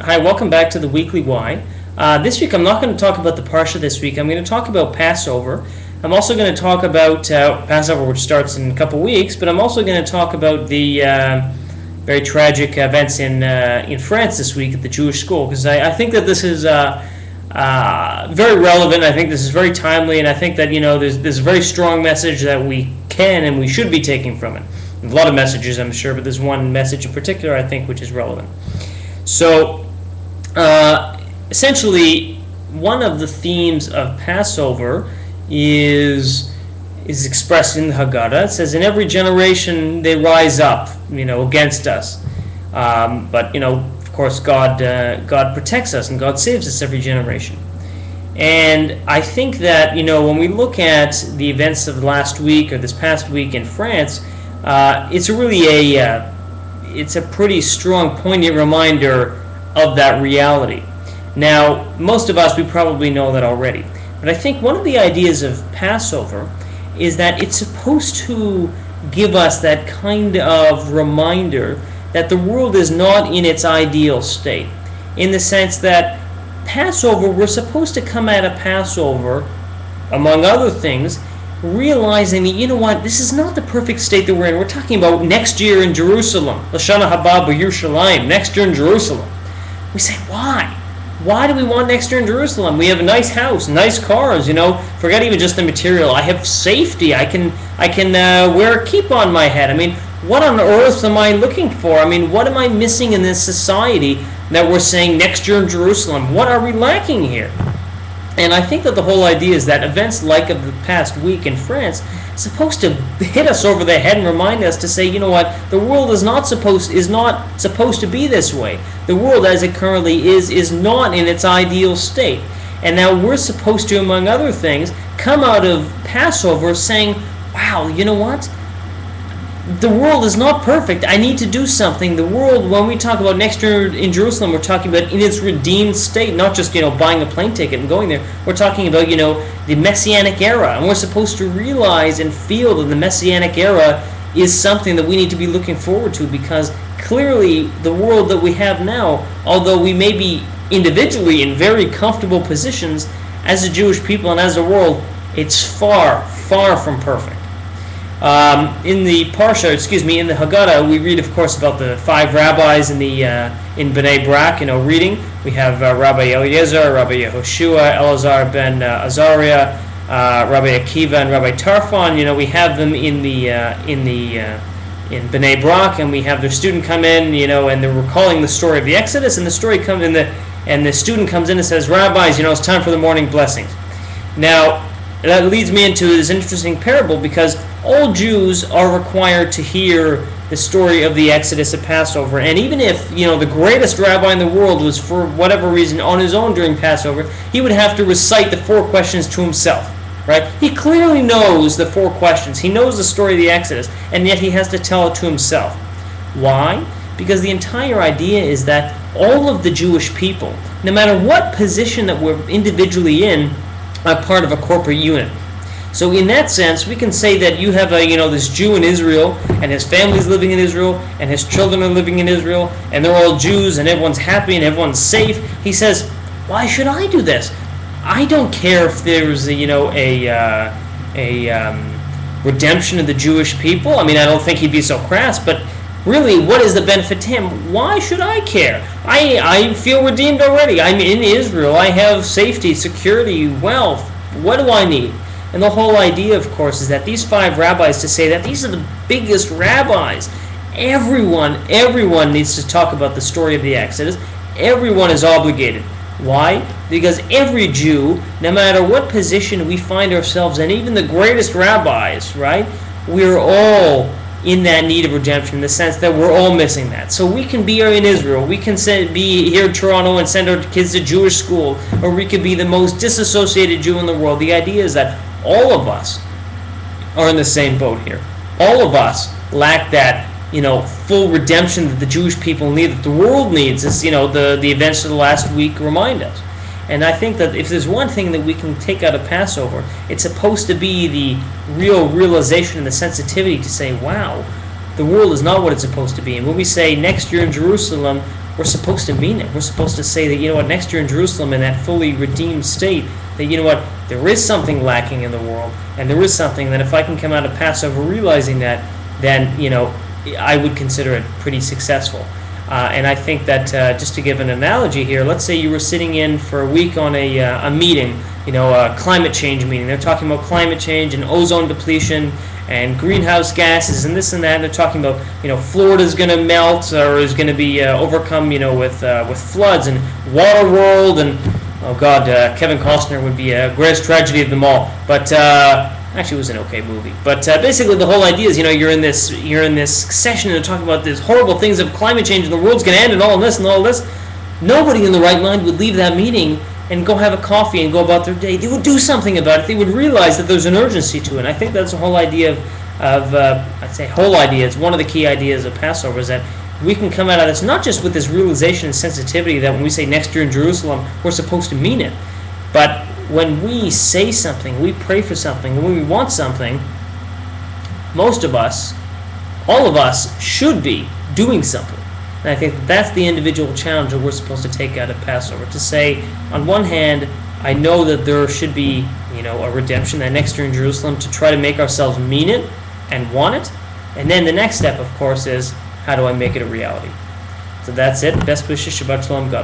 Hi, welcome back to the Weekly Why. This week I'm not going to talk about the Parsha this week. I'm going to talk about Passover. I'm also going to talk about Passover, which starts in a couple weeks, but I'm also going to talk about the very tragic events in France this week at the Jewish school, because I think that this is very relevant. I think this is very timely, and I think that there's a very strong message that we can and we should be taking from it. There's a lot of messages, I'm sure, but there's one message in particular I think which is relevant. So, essentially, one of the themes of Passover is expressed in the Haggadah. It says, "In every generation they rise up, against us." But of course, God protects us and God saves us every generation. And I think that when we look at the events of last week or this past week in France, it's really it's a pretty strong, poignant reminder of that reality. Now, most of us, we probably know that already. But I think one of the ideas of Passover is that it's supposed to give us that kind of reminder that the world is not in its ideal state. In the sense that Passover, we're supposed to come at a Passover, among other things, realizing that, this is not the perfect state that we're in. We're talking about next year in Jerusalem. Lashana haba b'Yerushalayim, next year in Jerusalem. We say, why? Why do we want next year in Jerusalem? We have a nice house, nice cars, forget even just the material. I have safety. I can wear a kippah on my head. What on earth am I looking for? What am I missing in this society that we're saying next year in Jerusalem? What are we lacking here? And I think that the whole idea is that events like of the past week in France is supposed to hit us over the head and remind us to say, the world is not supposed to be this way. The world as it currently is not in its ideal state. And now we're supposed to, among other things, come out of Passover saying, wow, the world is not perfect. I need to do something. The world, when we talk about next year in Jerusalem, we're talking about in its redeemed state, not just, buying a plane ticket and going there. We're talking about, the Messianic era. And we're supposed to realize and feel that the Messianic era is something that we need to be looking forward to, because clearly the world that we have now, although we may be individually in very comfortable positions, as a Jewish people and as a world, it's far, far from perfect. In the Parsha, in the Haggadah, we read, of course, about the 5 rabbis in Bnei Brak. Reading. We have Rabbi Eliezer, Rabbi Yehoshua, Elazar ben Azariah, Rabbi Akiva, and Rabbi Tarfon. We have them in Bnei Brak, and we have their student come in, and they're recalling the story of the Exodus, and the story comes in and the student comes in and says, "Rabbis, it's time for the morning blessings." Now, that leads me into this interesting parable, because all Jews are required to hear the story of the Exodus at Passover. And even if, the greatest rabbi in the world was, for whatever reason, on his own during Passover, he would have to recite the 4 questions to himself, right? He clearly knows the 4 questions. He knows the story of the Exodus, and yet he has to tell it to himself. Why? Because the entire idea is that all of the Jewish people, no matter what position that we're individually in, are part of a corporate unit. So in that sense, we can say that you have this Jew in Israel, and his family's living in Israel, and his children are living in Israel, and they're all Jews, and everyone's happy, and everyone's safe. He says, why should I do this? I don't care if there's a redemption of the Jewish people. I don't think he'd be so crass, but really, what is the benefit to him? Why should I care? I feel redeemed already. I'm in Israel. I have safety, security, wealth. What do I need? And the whole idea, of course, is that these 5 rabbis, to say that these are the biggest rabbis. Everyone needs to talk about the story of the Exodus. Everyone is obligated. Why? Because every Jew, no matter what position we find ourselves in, even the greatest rabbis, right? We're all in that need of redemption, in the sense that we're all missing that. So we can be in Israel, we can be here in Toronto and send our kids to Jewish school, or we could be the most disassociated Jew in the world. The idea is that all of us are in the same boat here. All of us lack that, full redemption that the Jewish people need, that the world needs, as the events of the last week remind us. And I think that if there's one thing that we can take out of Passover, it's supposed to be the real realization and the sensitivity to say, wow, the world is not what it's supposed to be. And when we say next year in Jerusalem, we're supposed to mean it. We're supposed to say that, you know what, next year in Jerusalem, in that fully redeemed state, that, you know what, there is something lacking in the world, and there is something that if I can come out of Passover realizing that, then, you know, I would consider it pretty successful. And I think that, just to give an analogy here, let's say you were sitting in for a week on a meeting, you know, a climate change meeting. They're talking about climate change and ozone depletion and greenhouse gases and this and that. And they're talking about, you know, Florida's going to melt or is going to be overcome, you know, with floods and water world and, oh God, Kevin Costner would be a greatest tragedy of them all. But actually, it was an okay movie. But basically, the whole idea is, you know, you're in this session and talking about these horrible things of climate change and the world's going to end and all this and all this. Nobody in the right mind would leave that meeting and go have a coffee and go about their day. They would do something about it. They would realize that there's an urgency to it. And I think that's the whole idea of I'd say whole idea. It's one of the key ideas of Passover is that we can come out of this not just with this realization and sensitivity that when we say next year in Jerusalem, we're supposed to mean it, but when we say something, we pray for something, and when we want something, most of us, all of us, should be doing something. And I think that's the individual challenge that we're supposed to take out of Passover. To say, on one hand, I know that there should be, you know, a redemption, that next year in Jerusalem, to try to make ourselves mean it and want it. And then the next step, of course, is how do I make it a reality? So that's it. Best wishes. Shabbat Shalom. God.